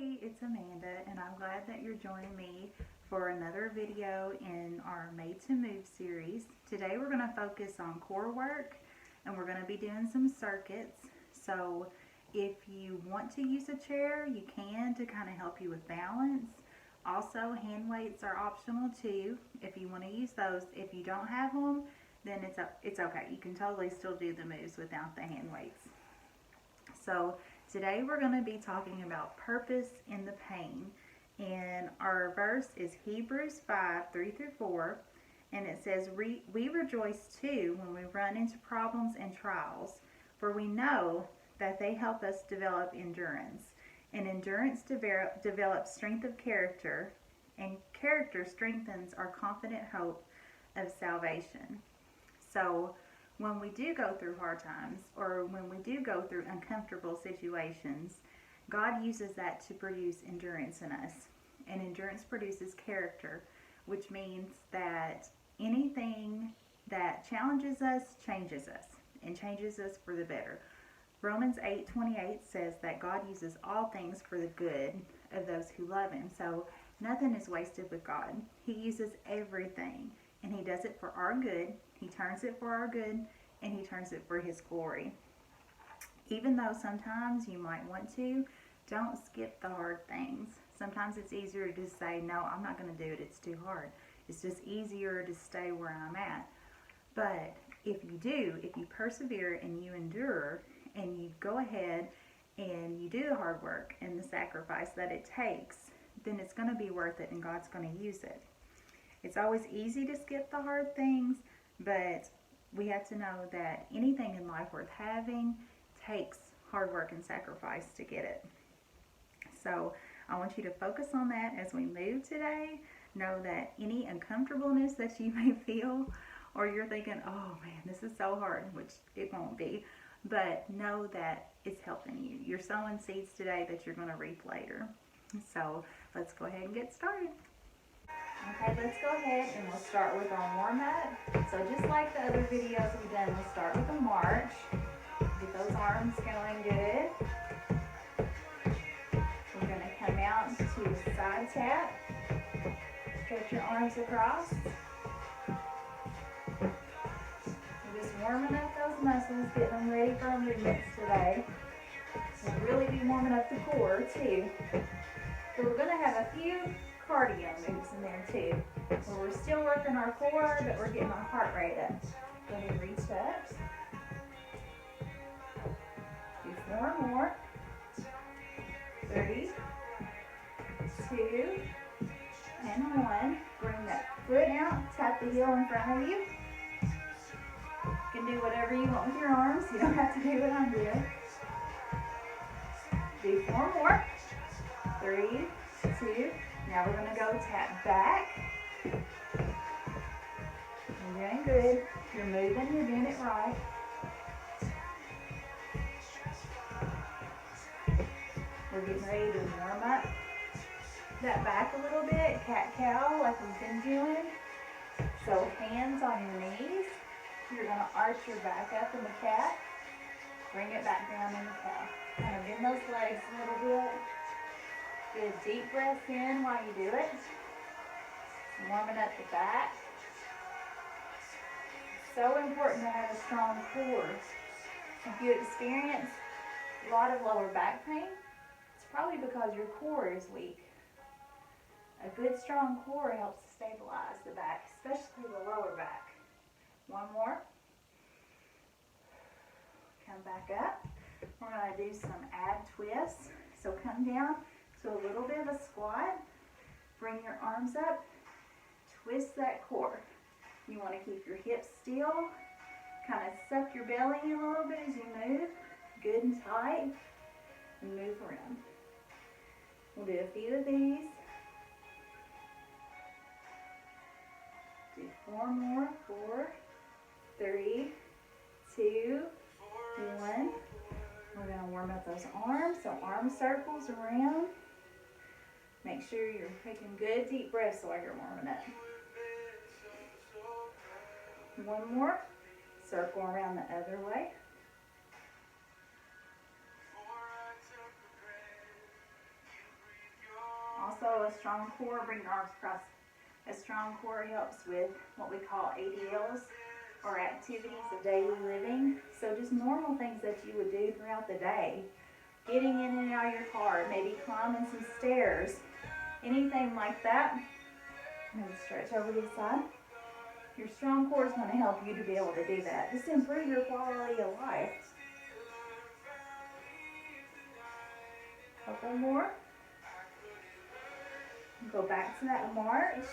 Hey, it's Amanda, and I'm glad that you're joining me for another video in our Made to Move series. Today we're going to focus on core work, and we're going to be doing some circuits. So if you want to use a chair, you can to kind of help you with balance. Also, hand weights are optional too if you want to use those. If you don't have them, then it's okay. You can totally still do the moves without the hand weights. So today we're going to be talking about purpose in the pain. And our verse is Hebrews 5, 3 through 4. And it says, we rejoice too when we run into problems and trials, for we know that they help us develop endurance. And endurance develops strength of character, and character strengthens our confident hope of salvation. So when we do go through hard times, or when we do go through uncomfortable situations, God uses that to produce endurance in us. And endurance produces character, which means that anything that challenges us changes us, and changes us for the better. Romans 8:28 says that God uses all things for the good of those who love Him. So nothing is wasted with God. He uses everything, and He does it for our good. He turns it for our good, and He turns it for His glory. Even though sometimes you might want to, don't skip the hard things. Sometimes it's easier to just say, no, I'm not going to do it. It's too hard. It's just easier to stay where I'm at. But if you persevere and you endure, and you go ahead and you do the hard work and the sacrifice that it takes, then it's going to be worth it, and God's going to use it. It's always easy to skip the hard things, but we have to know that anything in life worth having takes hard work and sacrifice to get it. So I want you to focus on that as we move today. Know that any uncomfortableness that you may feel, or you're thinking, oh man, this is so hard, which it won't be, but know that it's helping you. You're sowing seeds today that you're going to reap later. So let's go ahead and get started. Okay, let's go ahead and we'll start with our warm-up. So just like the other videos we've done, we'll start with a march. Get those arms going good. We're going to come out to a side tap. Stretch your arms across. Warming up those muscles, getting them ready for our movements today. We'll really be warming up the core too. So we're going to have a few cardio moves in there too, where we're still working our core, but we're getting our heart rate up. Go ahead and reach up. Do 4 more. 3, 2, and 1. Bring that foot out, tap the heel in front of you. You can do whatever you want with your arms. You don't have to do what I'm doing. Do 4 more. 3, 2. Now we're going to go tap back. You're doing good. You're moving. You're doing it right. We're getting ready to warm up that back a little bit. Cat-cow like we've been doing. So hands on your knees. You're going to arch your back up in the cat, bring it back down in the cow. Kind of bend those legs a little bit. Good deep breath in while you do it. Warming up the back. So important to have a strong core. If you experience a lot of lower back pain, it's probably because your core is weak. A good strong core helps stabilize the back, especially the lower back. 1 more. Come back up. We're going to do some ab twists. So come down to a little bit of a squat. Bring your arms up. Twist that core. You want to keep your hips still. Kind of suck your belly in a little bit as you move. Good and tight. And move around. We'll do a few of these. Do 4 more. 4, 3, 2, 1. We're going to warm up those arms. So arm circles around. Make sure you're taking good deep breaths while you're warming up. 1 more. Circle around the other way. Also, a strong core, bring your arms across. A strong core helps with what we call ADLs, or activities of daily living. So just normal things that you would do throughout the day. Getting in and out of your car, maybe climbing some stairs, anything like that. Maybe stretch over to the side. Your strong core is going to help you to be able to do that. Just improve your quality of life. Couple more. Go back to that march.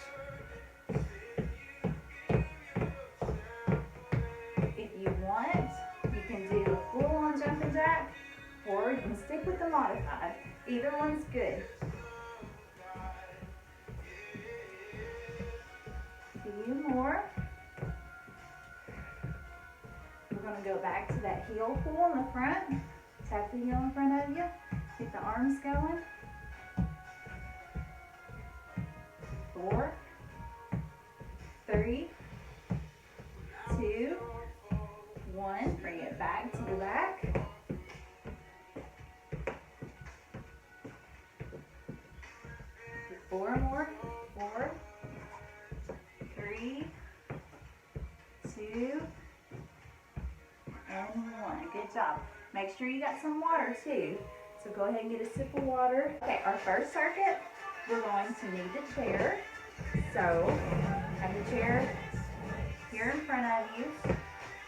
If you want, you can do a full-on jumping jack, or you can stick with the modified. Either one's good. A few more. We're going to go back to that heel pull in the front. Tap the heel in front of you. Get the arms going. 4, 3, 2, 1. Bring it back to the back. Four more. 4, 3, 2, and 1. Good job. Make sure you got some water too. So go ahead and get a sip of water. Okay, our first circuit, we're going to need the chair. So have the chair here in front of you.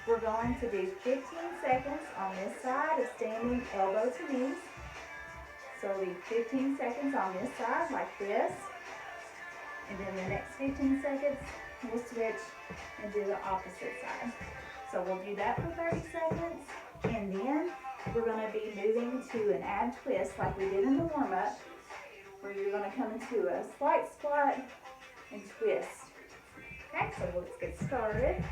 We're going to do 15 seconds on this side of standing elbow to knees. So it'll be 15 seconds on this side like this. And then the next 15 seconds, we'll switch and do the opposite side. So we'll do that for 30 seconds. And then we're going to be moving to an ab twist like we did in the warm-up, where you're going to come into a slight squat and twist. Okay, so let's get started.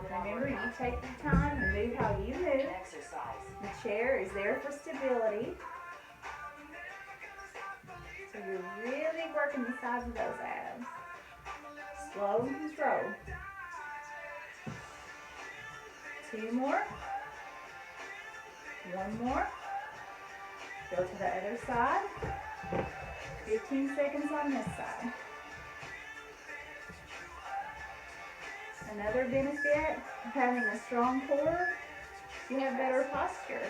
Remember, you take the time and move how you move. The chair is there for stability. So you're really working the sides of those abs. Slow and control. 2 more. 1 more. Go to the other side. 15 seconds on this side. Another benefit of having a strong core, you have better posture.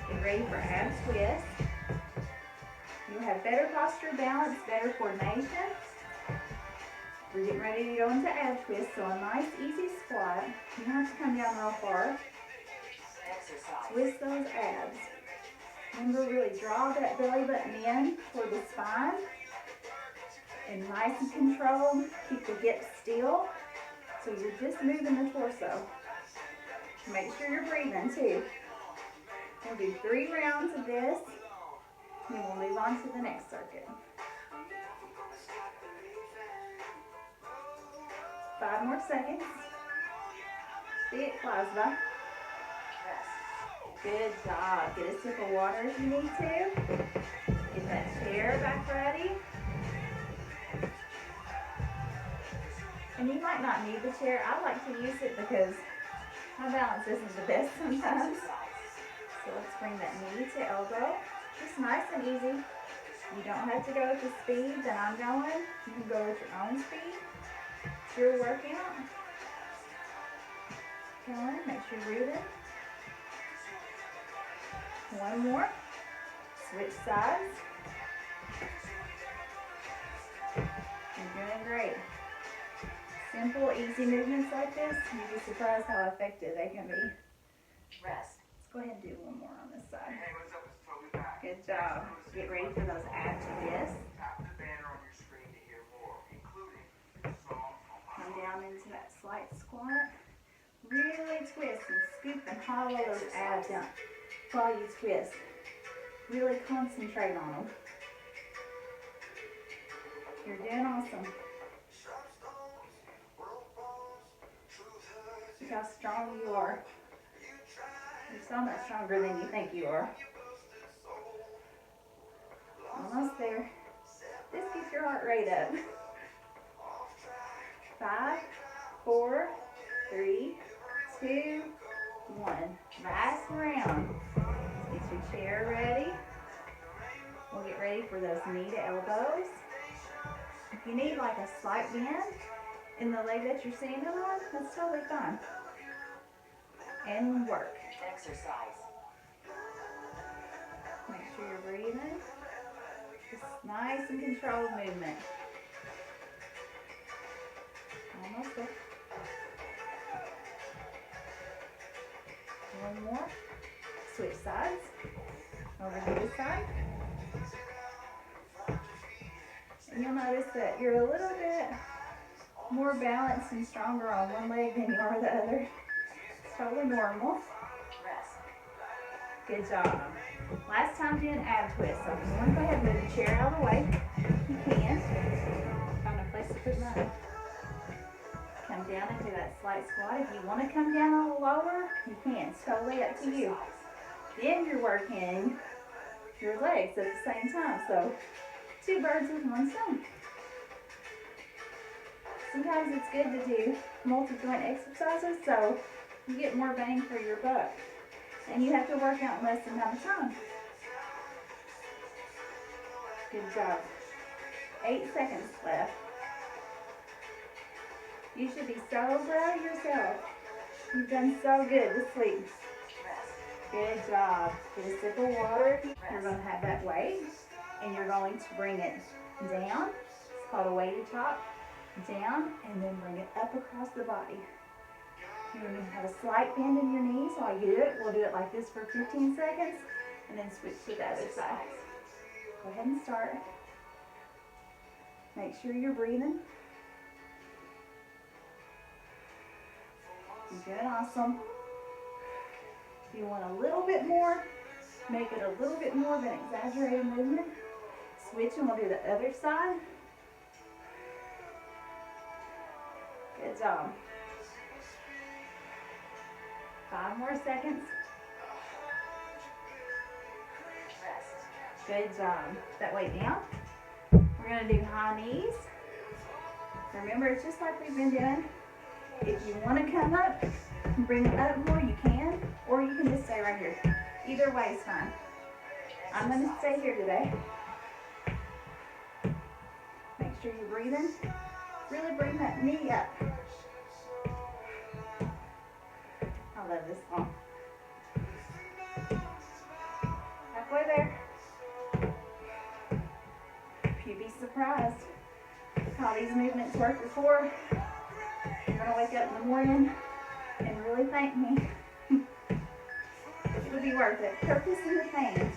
Get ready for ab twist. You have better posture, balance, better coordination. We're getting ready to go into ab twist, so a nice easy squat. You don't have to come down real far. Twist those abs. Remember, really draw that belly button in toward the spine. And nice and controlled. Keep the hips still. So you're just moving the torso. Make sure you're breathing too. We'll do 3 rounds of this. Then we'll move on to the next circuit. 5 more seconds. See, it flies by. Good job. Get a sip of water if you need to. Get that chair back ready. And you might not need the chair. I like to use it because my balance isn't the best sometimes. So let's bring that knee to elbow. Just nice and easy. You don't have to go at the speed that I'm going. You can go at your own speed. It's your workout. Come on, make sure you're breathing. 1 more. Switch sides. You're doing great. Simple, easy movements like this, you'd be surprised how effective they can be. Rest. Let's go ahead and do 1 more on this side. Good job. Get ready for those ab twists. Come down into that slight squat. Really twist and scoop and hollow those abs down while you twist. Really concentrate on them. You're doing awesome. Look how strong you are. You're so much stronger than you think you are. Almost there. Just keep your heart rate up. 5, 4, 3, 2, 1. Last round. Get your chair ready. We'll get ready for those knee to elbows. If you need like a slight bend in the leg that you're standing on, that's totally fine. And work. Exercise. Make sure you're breathing. Just nice and controlled movement. Almost there. One more. Switch sides. Over to this side. And you'll notice that you're a little bit more balanced and stronger on one leg than you are the other. It's totally normal. Rest. Good job. Last time doing ab twist. So if you want to go ahead and move the chair out of the way, you can. Find a place to put mine. Come down and do that slight squat. If you want to come down a little lower, you can. It's totally up to you. Then you're working your legs at the same time. So 2 birds with 1 stone. Sometimes it's good to do multi-joint exercises so you get more bang for your buck. And you have to work out in less amount of time. Good job. 8 seconds left. You should be so proud of yourself. You've done so good this week. Good job. Get a sip of water. You're going to have that weight, and you're going to bring it down. It's called a weighted chop. Down, and then bring it up across the body. You're going to have a slight bend in your knees while you do it. We'll do it like this for 15 seconds, and then switch to the other side. Go ahead and start. Make sure you're breathing. You're doing awesome. If you want a little bit more, make it a little bit more of an exaggerated movement. Switch and we'll do the other side. Good job. 5 more seconds. Good job. That weight down. We're going to do high knees. Remember, it's just like we've been doing. If you want to come up and bring it up more, you can, or you can just stay right here. Either way is fine. I'm going to stay here today. Make sure you're breathing. Really bring that knee up. I love this song. Halfway there. You'd be surprised how these movements work before. You're going to wake up in the morning and really thank me. It'll be worth it. Purpose in the pain.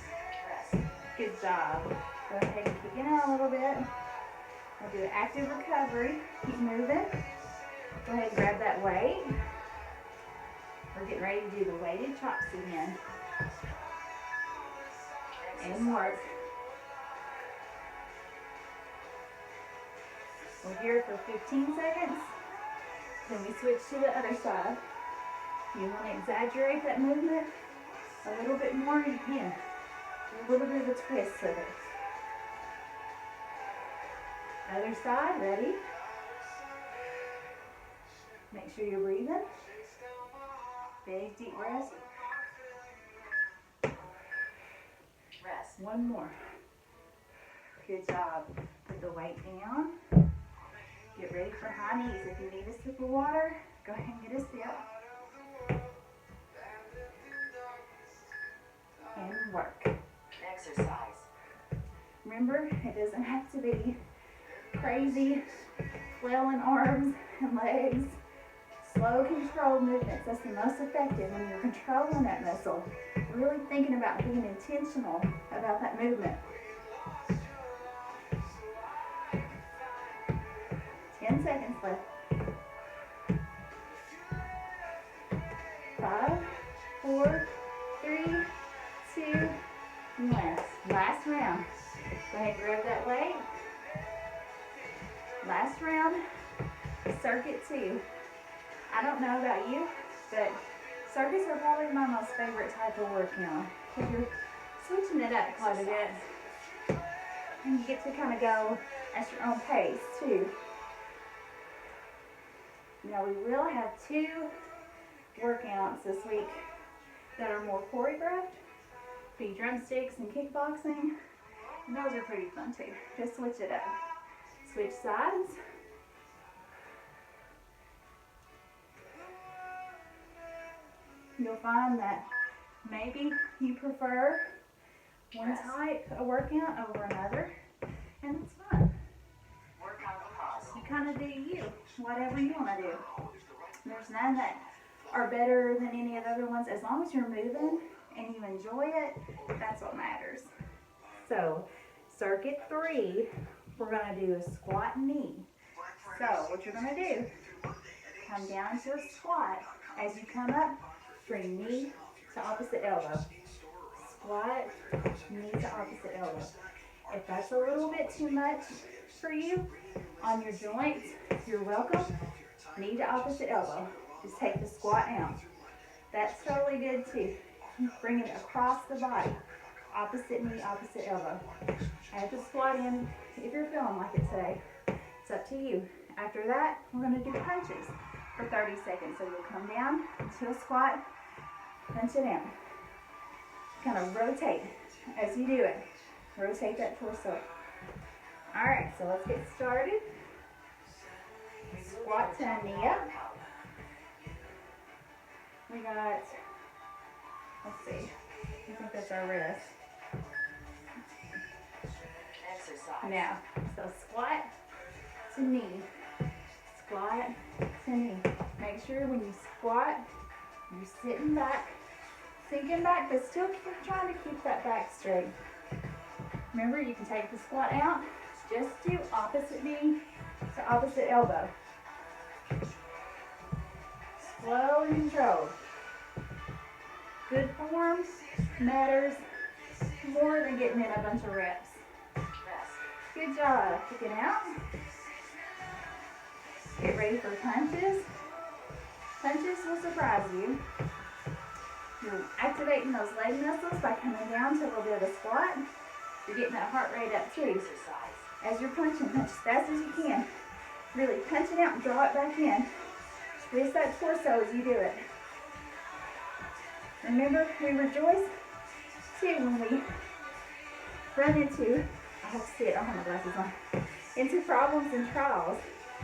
Good job. Go ahead and kick it out a little bit. We'll do active recovery. Keep moving. Go ahead and grab that weight. We're getting ready to do the weighted chops again. And work. We're here for 15 seconds. Then we switch to the other side. If you want to exaggerate that movement a little bit more, you can. Do a little bit of a twist of it. Other side, ready? Make sure you're breathing. Big deep breath. Rest. One more. Good job. Put the weight down. Get ready for high knees. If you need a sip of water, go ahead and get a sip. And work. Exercise. Remember, it doesn't have to be crazy flailing arms and legs. Slow, controlled movements. That's the most effective when you're controlling that muscle. Really thinking about being intentional about that movement. 10 seconds left. 5, 4, 3, 2, 1. Last round. Go ahead and grab that weight. Last round, circuit 2. I don't know about you, but circuits are probably my most favorite type of workout because you're switching it up quite a bit. And you get to kind of go at your own pace too. Now we will have 2 workouts this week that are more choreographed. Be drumsticks and kickboxing. And those are pretty fun too. Just switch it up. Switch sides. You'll find that maybe you prefer one type of workout over another, and it's fun. Work on the pause. You kind of do you, whatever you want to do. There's none that are better than any of the other ones. As long as you're moving and you enjoy it, that's what matters. So, circuit 3, we're going to do a squat knee. So, what you're going to do, come down to a squat. As you come up, bring knee to opposite elbow. Squat, knee to opposite elbow. If that's a little bit too much for you on your joints, you're welcome. Knee to opposite elbow. Just take the squat out. That's totally good too. Bring it across the body. Opposite knee, opposite elbow. Add the squat in if you're feeling like it today. It's up to you. After that, we're going to do punches for 30 seconds. So you'll come down to a squat, punch it in. Kind of rotate as you do it. Rotate that torso. Alright, so let's get started. Squat to knee up. We got, let's see, I think that's our wrist. Exercise. Now, so squat to knee. Squat to knee. Make sure when you squat, you're sitting back, sinking back, but still trying to keep that back straight. Remember, you can take the squat out. Just do opposite knee to opposite elbow. Slow and controlled. Good form matters more than getting in a bunch of reps. Rest. Good job. Kick it out. Get ready for punches. Punches will surprise you. You're activating those leg muscles by coming down to a little bit of a squat. You're getting that heart rate up too. Exercise. As you're punching, punch as fast as you can. Really punch it out and draw it back in. Squeeze that torso as you do it. Remember, we rejoice too when we run into, I have to see it, I don't have my glasses on, into problems and trials,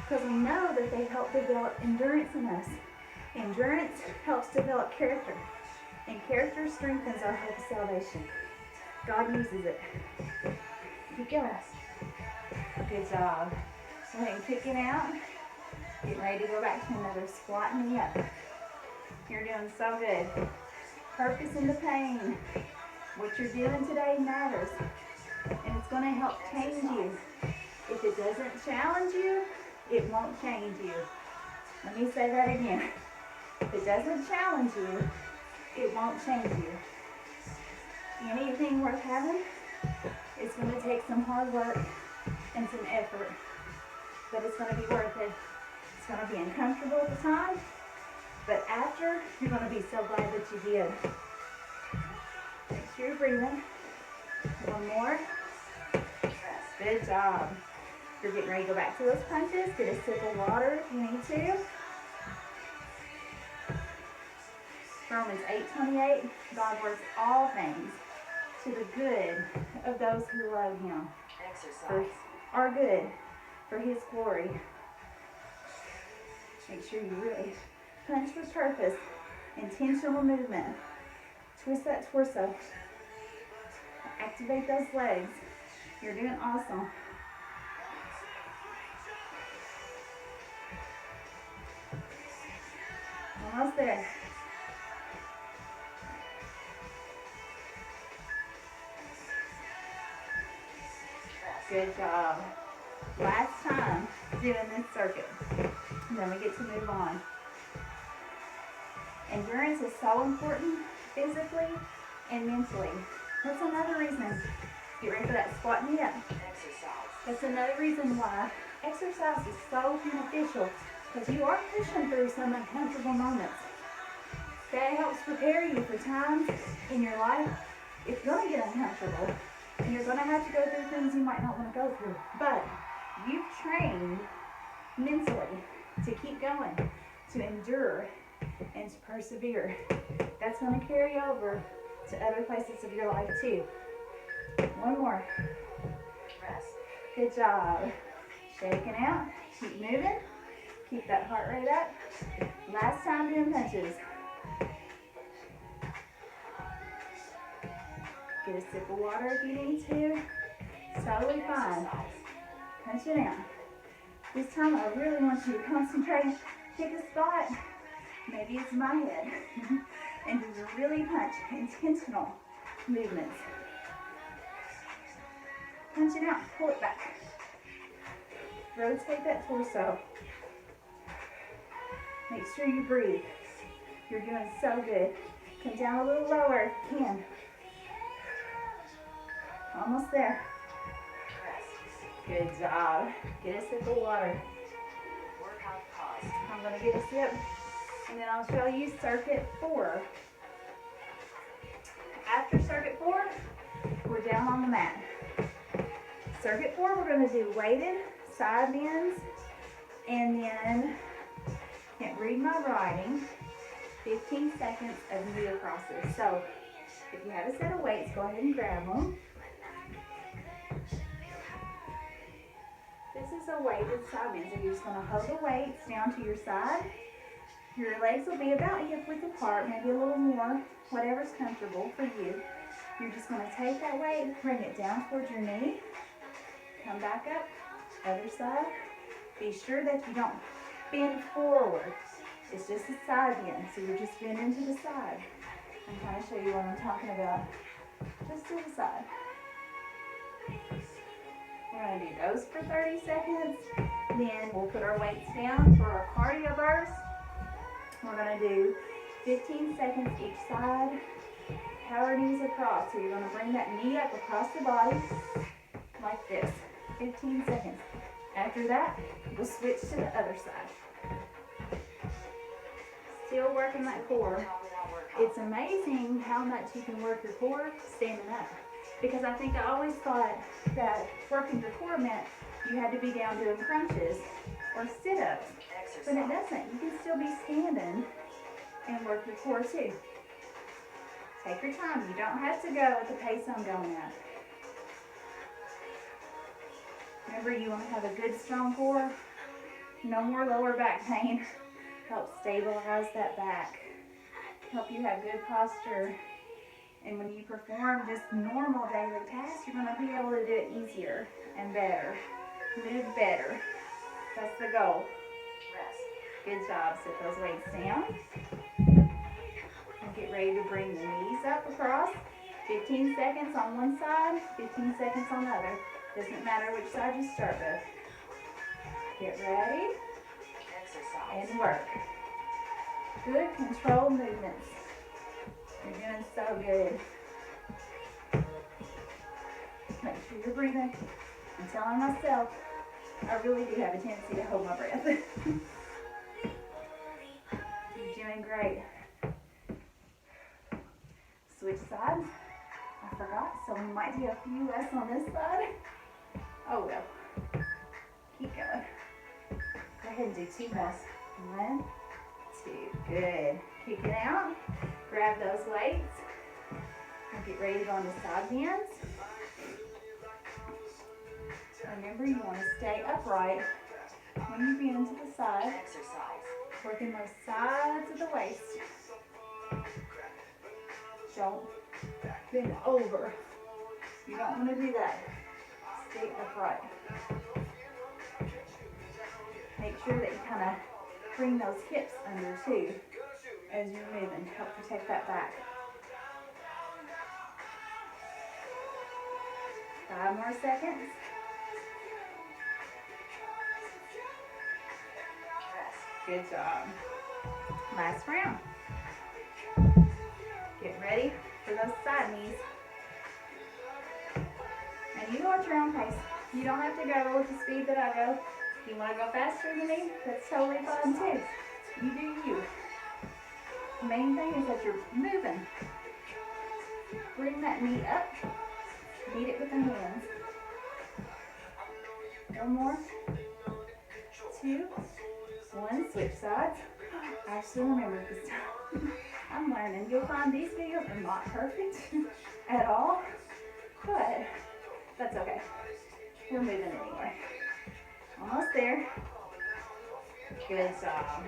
because we know that they help develop endurance in us. Endurance helps develop character, and character strengthens our hope of salvation. God uses it. Keep going. Good job. Go ahead and kick it out. Get ready to go back to another squat knee up. You're doing so good. Purpose in the pain. What you're doing today matters. And it's going to help change you. If it doesn't challenge you, it won't change you. Let me say that again. If it doesn't challenge you, it won't change you. Anything worth having, it's going to take some hard work and some effort. But it's going to be worth it. It's going to be uncomfortable at the time, but after, you're going to be so glad that you did. Make sure you're breathing. One more. Rest. Good job. You're getting ready to go back to those punches. Get a sip of water if you need to. Romans 8:28, God works all things to the good of those who love Him. Exercise. Are good for His glory. Make sure you really punch with purpose, intentional movement. Twist that torso. Activate those legs. You're doing awesome. Almost there. Good job. Last time doing this circuit. And then we get to move on. Endurance is so important physically and mentally. That's another reason. Get ready for that squat knee up. Exercise. That's another reason why exercise is so beneficial, because you are pushing through some uncomfortable moments. That helps prepare you for times in your life it's going to get uncomfortable, and you're going to have to go through things you might not want to go through. But you've trained mentally to keep going, to endure, and to persevere. That's going to carry over to other places of your life too. One more. Rest. Good job. Shaking out. Keep moving. Keep that heart rate up. Last time doing punches. Get a sip of water if you need to. It's totally fine. Exercise. Punch it out. This time I really want you to concentrate. Pick a spot. Maybe it's my head. And just really punch. Intentional movements. Punch it out. Pull it back. Rotate that torso. Make sure you breathe. You're doing so good. Come down a little lower if you can. Almost there. Rest. Good job. Get a sip of water. Workout pause. I'm going to get a sip and then I'll show you circuit 4. After circuit 4, we're down on the mat. Circuit 4, we're going to do weighted side bends and then, can't read my writing, 15 seconds of knee crosses. So if you have a set of weights, go ahead and grab them. This is a weighted side bend, so you're just going to hold the weights down to your side. Your legs will be about hip width apart, maybe a little more, whatever's comfortable for you. You're just going to take that weight, bring it down towards your knee, come back up, other side. Be sure that you don't bend forward. It's just a side bend, so you're just bending to the side. I'm trying to show you what I'm talking about. Just to the side. We're going to do those for 30 seconds. Then we'll put our weights down for our cardio burst. We're going to do 15 seconds each side. Power knees across. So you're going to bring that knee up across the body like this. 15 seconds. After that, we'll switch to the other side. Still working that core. It's amazing how much you can work your core standing up. Because I think I always thought that working your core meant you had to be down doing crunches or sit-ups. But it doesn't. You can still be standing and work your core too. Take your time. You don't have to go at the pace I'm going at. Remember, you want to have a good, strong core. No more lower back pain. Help stabilize that back. Help you have good posture. And when you perform just normal daily tasks, you're going to be able to do it easier and better. Move better. That's the goal. Rest. Good job. Sit those weights down. And get ready to bring the knees up across. 15 seconds on one side, 15 seconds on the other. Doesn't matter which side you start with. Get ready Exercise. and work. Good controlled movements. You're doing so good. Make sure you're breathing. I'm telling myself, I really do have a tendency to hold my breath. You're doing great. Switch sides. I forgot, so we might do a few less on this side. Oh well. Keep going. Go ahead and do 2 more. 1, 2. Good. Kick it out. Grab those weights. And get ready to go on the side bends. Remember, you want to stay upright when you bend to the side. Exercise. Working those sides of the waist. Don't bend over. You don't want to do that. Stay upright. Make sure that you kind of bring those hips under too as you're moving. Help protect that back. 5 more seconds. Rest. Good job. Last round. Get ready for those side knees. And you go at your own pace. You don't have to go with the speed that I go. If you want to go faster than me, that's totally fine too. You do you. The main thing is that you're moving. Bring that knee up. Beat it with the hands. 1 more. 2. 1. Switch sides. I actually remembered this time. I'm learning. You'll find these videos are not perfect at all, but That's okay. We're moving anyway. Almost there. Good job.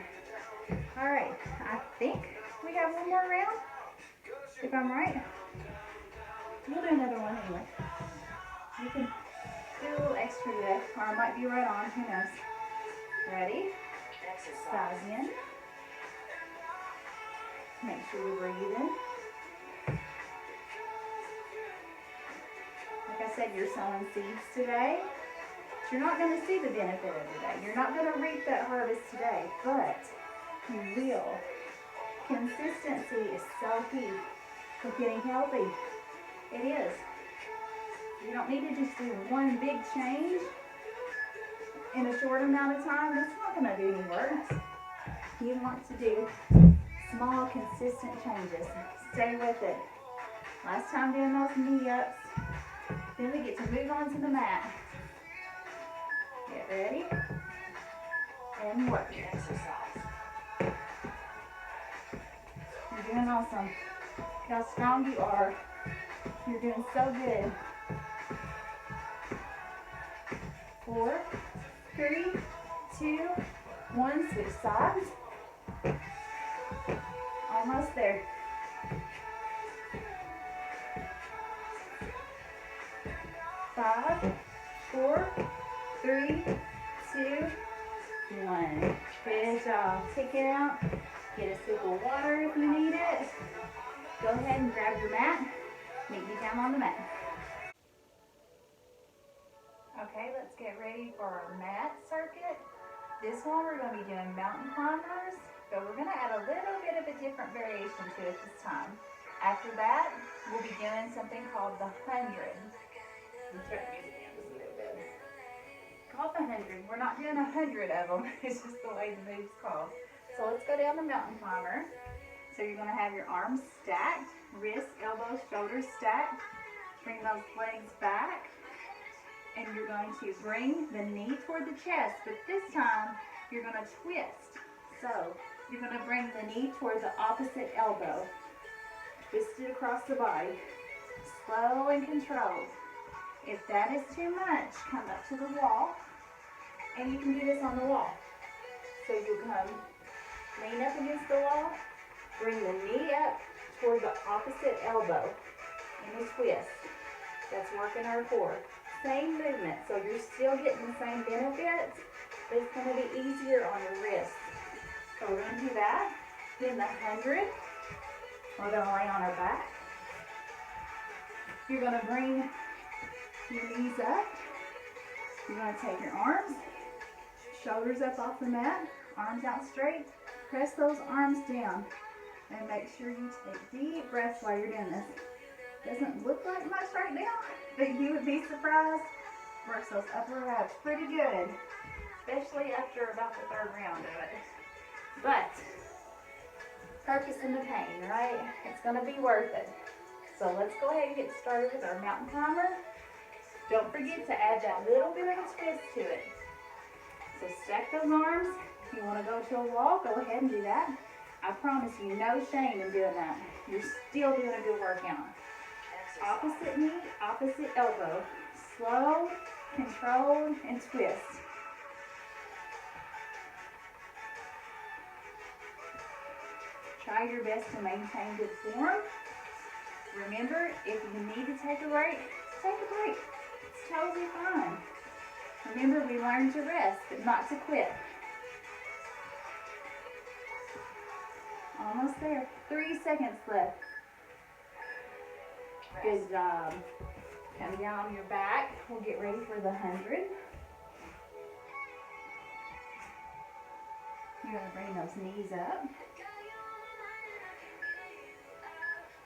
All right, I think we have one more round, if I'm right. We'll do another one anyway. You can do a little extra today, or it might be right on, who knows. Ready? Exercise. Size in. Make sure you breathe in. Like I said, you're sowing seeds today. You're not going to see the benefit of today. You're not going to reap that harvest today, but you will. Consistency is so key for getting healthy. It is. You don't need to just do one big change in a short amount of time. That's not going to do any work. You want to do small, consistent changes. Stay with it. Last time doing those knee ups. Then we get to move on to the mat. Get ready. And work. Exercise. You're doing awesome. Look how strong you are. You're doing so good. 4, 3, 2, 1. Switch sides. Almost there. 5, 4, 3, 2, 1. Good job. Take it out. Get a sip of water if you need it. Go ahead and grab your mat. Meet me down on the mat. Okay, let's get ready for our mat circuit. This one we're going to be doing mountain climbers, but we're going to add a little bit of a different variation to it this time. After that, we'll be doing something called the 100. Called the 100. We're not doing 100 of them. It's just the way the move's called. So let's go down the mountain climber. So you're going to have your arms stacked, wrists, elbows, shoulders stacked. Bring those legs back. And you're going to bring the knee toward the chest, but this time you're going to twist. So you're going to bring the knee toward the opposite elbow. Twist it across the body. Slow and controlled. If that is too much, come up to the wall. And you can do this on the wall. So you come lean up against the wall, bring the knee up toward the opposite elbow in a twist. That's working our core. Same movement, so you're still getting the same benefits, but it's going to be easier on your wrist. So we're going to do that. Then the 100, we're going to lay on our back. You're going to bring your knees up. You're going to take your arms, shoulders up off the mat, arms out straight. Press those arms down and make sure you take deep breaths while you're doing this. Doesn't look like much right now, but you would be surprised. Works those upper abs pretty good, especially after about the 3rd round of it. But purpose in the pain, right? It's going to be worth it. So let's go ahead and get started with our mountain climber. Don't forget to add that little bit of a twist to it. So stack those arms. If you want to go to a wall, go ahead and do that. I promise you, no shame in doing that. You're still doing a good workout. Opposite knee, opposite elbow. Slow, controlled, and twist. Try your best to maintain good form. Remember, if you need to take a break, take a break. It's totally fine. Remember, we learned to rest, but not to quit. Almost there. 3 seconds left. Good job. Come down on your back. We'll get ready for the 100. You're going to bring those knees up.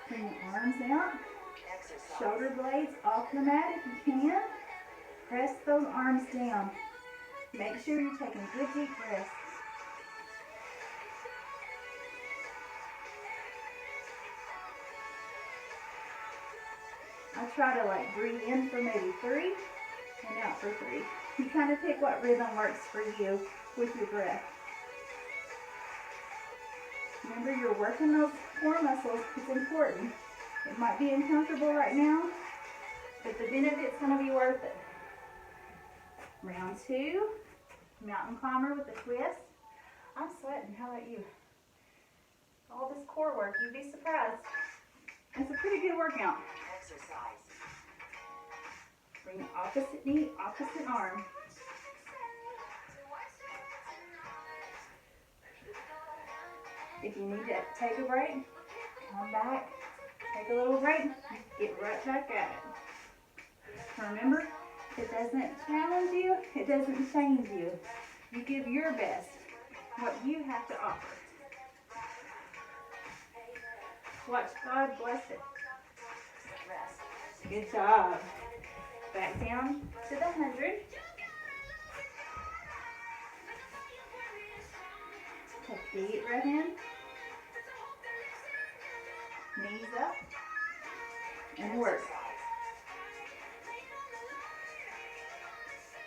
Bring your arms out. Exercise. Shoulder blades off the mat if you can. Press those arms down. Make sure you're taking good deep breaths. I try to breathe in for maybe 3 and out for 3. You kind of pick what rhythm works for you with your breath. Remember, you're working those core muscles. It's important. It might be uncomfortable right now, but the benefit's going to be worth it. Round 2, mountain climber with a twist. I'm sweating. How about you? All this core work, you'd be surprised. It's a pretty good workout. Exercise. Bring opposite knee, opposite arm. If you need to take a break, come back, take a little break, get right back at it. Remember, it doesn't challenge you, it doesn't change you. You give your best, what you have to offer. Watch God bless it. Rest. Good job. Back down to the 100. Take a deep breath in. Knees up. And work. Exercise.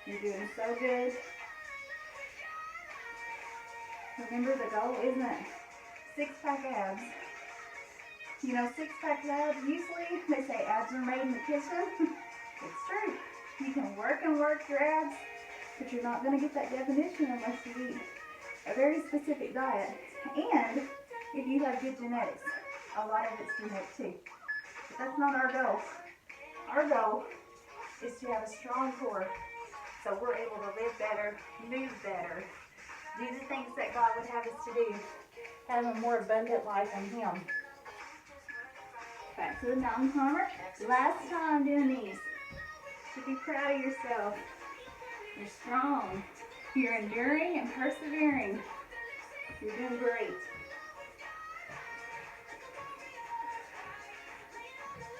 You're doing so good. Remember, the goal isn't six-pack abs. You know, six-pack abs, usually they say abs are made in the kitchen. It's true. You can work and work your abs, but you're not going to get that definition unless you eat a very specific diet. And if you have good genetics, a lot of it's genetic too. But that's not our goal. Our goal is to have a strong core so we're able to live better, move better, do the things that God would have us to do, have a more abundant life in Him. Back to the mountain climber. Last time doing these. You should be proud of yourself. You're strong. You're enduring and persevering. You're doing great.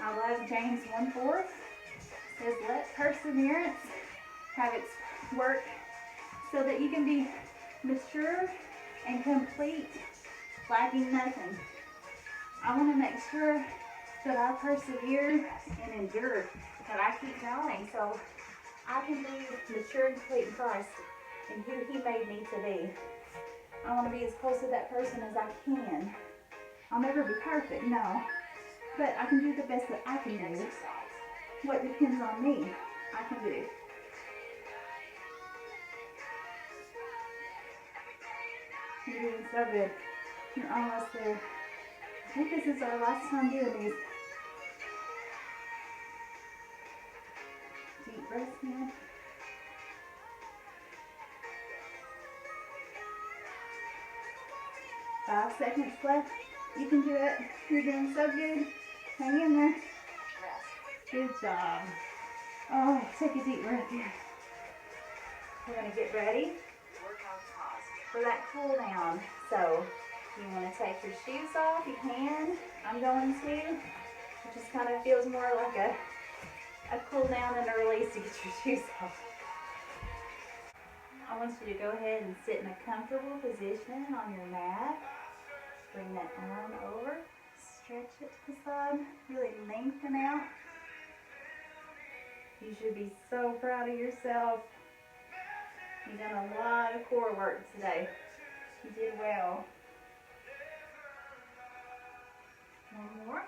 I love James 1:4. It says, let perseverance have its work so that you can be mature and complete, lacking nothing. I want to make sure that I persevere and endure, that I keep going so I can be mature and complete in Christ and who He made me to be. I want to be as close to that person as I can. I'll never be perfect, no, but I can do the best that I can do. Exercise. What depends on me, I can do. You're doing so good. You're almost there. I think this is our last time doing these. Deep breath in. Five seconds left. You can do it. You're doing so good. Hang in there. Rest. Good job. Oh, take a deep breath in. We're going to get ready Workout pause. for that cool down. So, you want to take your shoes off, you can. I'm going to. It just kind of feels more like a cool down and a release to get your shoes off. I want you to go ahead and sit in a comfortable position on your mat. Bring that arm over, stretch it to the side, really lengthen out. You should be so proud of yourself. You've done a lot of core work today. You did well. One more.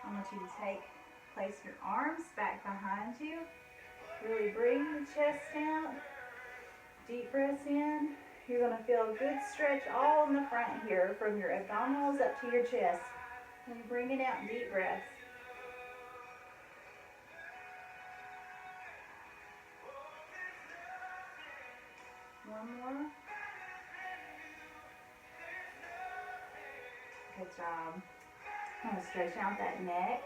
I want you to place your arms back behind you. Really bring the chest out. Deep breaths in. You're going to feel a good stretch all in the front here from your abdominals up to your chest. And bring it out in deep breaths. One more. Good job. I'm going to stretch out that neck.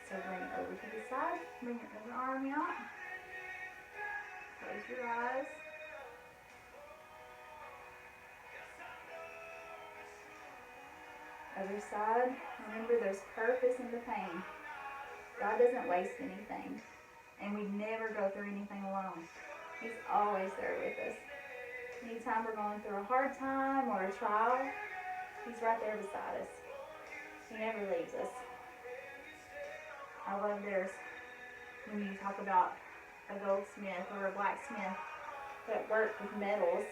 So bring it over to the side. Bring your other arm out. Close your eyes. Other side. Remember, there's purpose in the pain. God doesn't waste anything. And we never go through anything alone. He's always there with us. Anytime we're going through a hard time or a trial, He's right there beside us. He never leaves us. I love theirs when you talk about a goldsmith or a blacksmith that work with metals,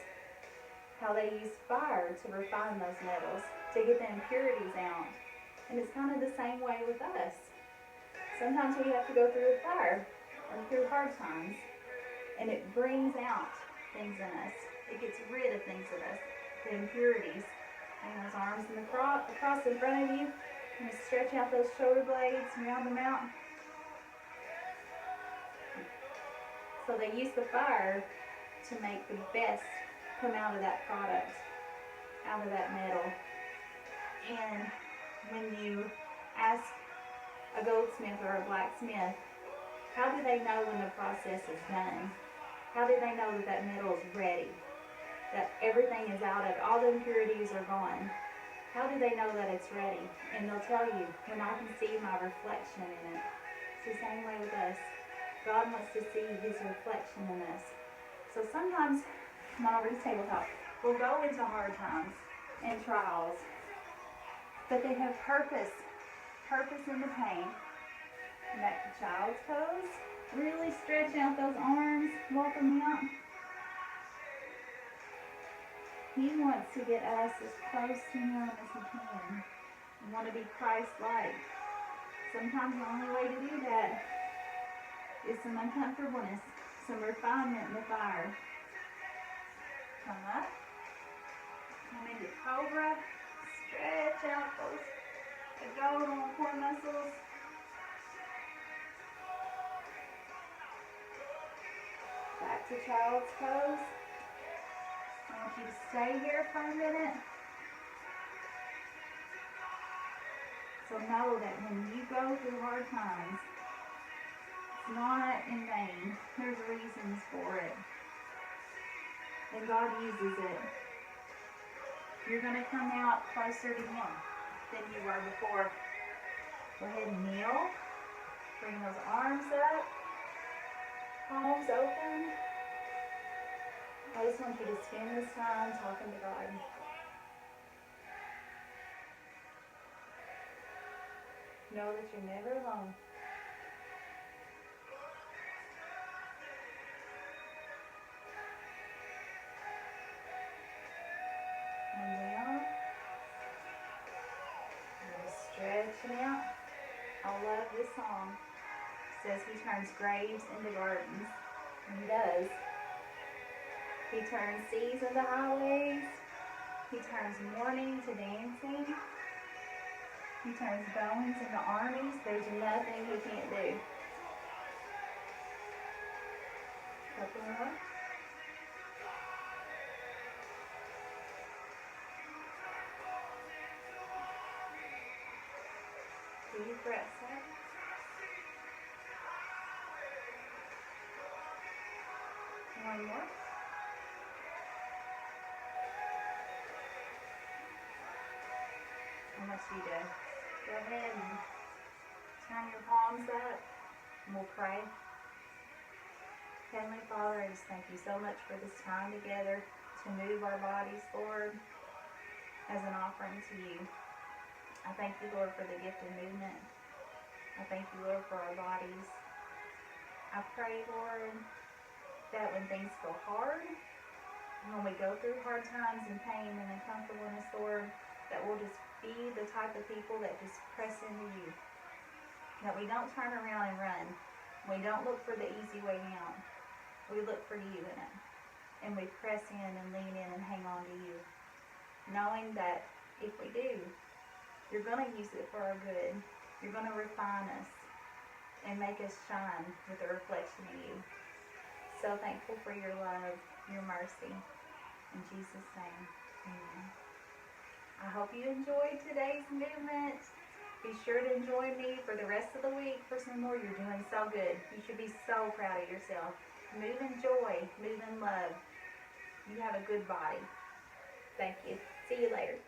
how they use fire to refine those metals, to get the impurities out. And it's kind of the same way with us. Sometimes we have to go through a fire or through hard times, and it brings out things in us. It gets rid of things in us, the impurities. And those arms in the across in front of you, and stretch out those shoulder blades and round them out. So they use the fire to make the best come out of that product, out of that metal. And when you ask a goldsmith or a blacksmith, how do they know when the process is done? How do they know that that metal is ready? That everything is out of it, all the impurities are gone? How do they know that it's ready? And they'll tell you, when I can see my reflection in it. It's the same way with us. God wants to see his reflection in us. So sometimes, come on over to tabletop, we'll go into hard times and trials, but they have purpose in the pain. Back to child's pose. Really stretch out those arms, walk them out. He wants to get us as close to him as he can. We want to be Christ-like. Sometimes the only way to do that is some uncomfortableness, some refinement in the fire. Come up. Come into cobra. Stretch out those abdominal core muscles. Back to child's pose. I want you to stay here for a minute. So know that when you go through hard times, it's not in vain. There's reasons for it. And God uses it. You're going to come out closer to him than you were before. Go ahead and kneel. Bring those arms up. Palms open. I just want you to spend this time talking to God. Know that you're never alone. And down. And stretching out. I love this song. It says he turns graves into gardens. And he does. He turns seas into highways. He turns mourning to dancing. He turns bones into armies. There's nothing he can't do. Couple more. 2 deep breaths in. One more. I want you to go ahead and turn your palms up and we'll pray. Heavenly Father, I just thank you so much for this time together to move our bodies, Lord, as an offering to you. I thank you, Lord, for the gift of movement. I thank you, Lord, for our bodies. I pray, Lord, that when things go hard, when we go through hard times and pain and uncomfortableness, Lord, that we'll just be the type of people that just press into you. That we don't turn around and run. We don't look for the easy way out. We look for you in it. And we press in and lean in and hang on to you. Knowing that if we do, you're going to use it for our good. You're going to refine us and make us shine with a reflection of you. So thankful for your love, your mercy. In Jesus' name, amen. I hope you enjoyed today's movement. Be sure to join me for the rest of the week for some more. You're doing so good. You should be so proud of yourself. Move in joy. Move in love. You have a good body. Thank you. See you later.